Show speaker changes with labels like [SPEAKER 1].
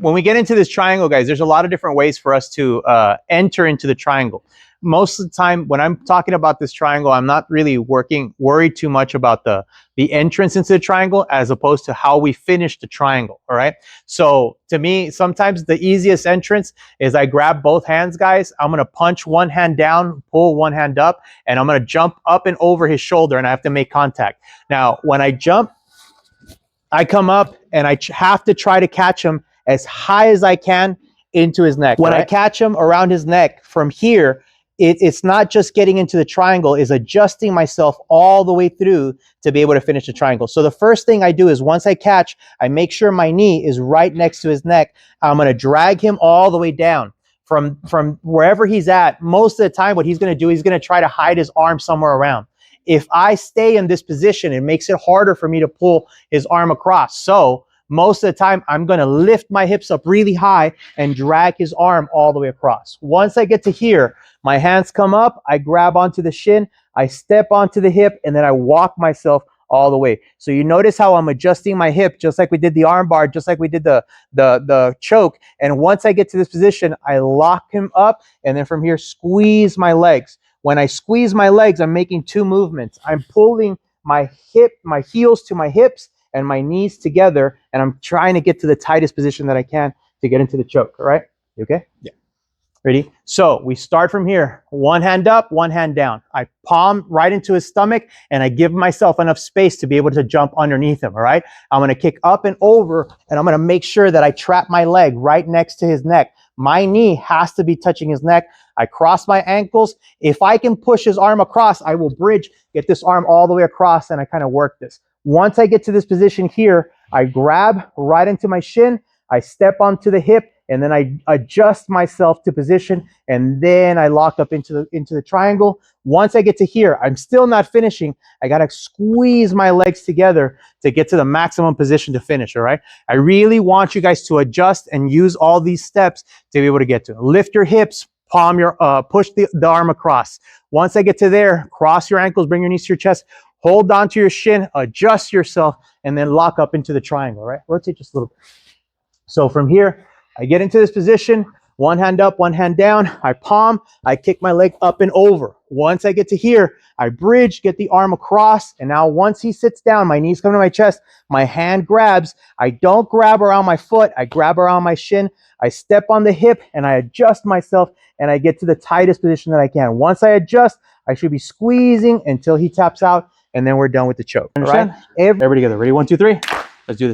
[SPEAKER 1] When we get into this triangle, guys, there's a lot of different ways for us to enter into the triangle. Most of the time when I'm talking about this triangle, I'm not really worried too much about the entrance into the triangle as opposed to how we finish the triangle. All right. So to me, sometimes the easiest entrance is I grab both hands, guys. I'm going to punch one hand down, pull one hand up, and I'm going to jump up and over his shoulder, and I have to make contact. Now, when I jump, I come up and I have to try to catch him as high as I can into his neck. When I catch him around his neck from here, it's not just getting into the triangle, it's adjusting myself all the way through to be able to finish the triangle. So the first thing I do is once I catch, I make sure my knee is right next to his neck. I'm going to drag him all the way down from wherever he's at. Most of the time, what he's going to do, he's going to try to hide his arm somewhere around. If I stay in this position, it makes it harder for me to pull his arm across. So most of the time, I'm going to lift my hips up really high and drag his arm all the way across. Once I get to here, my hands come up, I grab onto the shin, I step onto the hip, and then I walk myself all the way. So you notice how I'm adjusting my hip, just like we did the arm bar, just like we did the choke. And once I get to this position, I lock him up, and then from here, squeeze my legs. When I squeeze my legs, I'm making two movements. I'm pulling my heels to my hips and my knees together, and I'm trying to get to the tightest position that I can to get into the choke. All right? You okay? Yeah. Ready? So we start from here. One hand up, one hand down. I palm right into his stomach, and I give myself enough space to be able to jump underneath him. All right? I'm going to kick up and over, and I'm going to make sure that I trap my leg right next to his neck. My knee has to be touching his neck. I cross my ankles. If I can push his arm across, I will bridge, get this arm all the way across, and I kind of work this. Once I get to this position here, I grab right into my shin, I step onto the hip, and then I adjust myself to position, and then I lock up into the triangle. Once I get to here, I'm still not finishing. I got to squeeze my legs together to get to the maximum position to finish, all right? I really want you guys to adjust and use all these steps to be able to get to it. Lift your hips, palm your, push the arm across. Once I get to there, cross your ankles, bring your knees to your chest, hold on to your shin, adjust yourself, and then lock up into the triangle, right? Rotate just a little bit. So from here, I get into this position, one hand up, one hand down, I palm, I kick my leg up and over. Once I get to here, I bridge, get the arm across, and now once he sits down, my knees come to my chest, my hand grabs. I don't grab around my foot, I grab around my shin, I step on the hip, and I adjust myself, and I get to the tightest position that I can. Once I adjust, I should be squeezing until he taps out, and then we're done with the choke. Understand? Right? Everybody together. Ready? 1, 2, 3. Let's do this.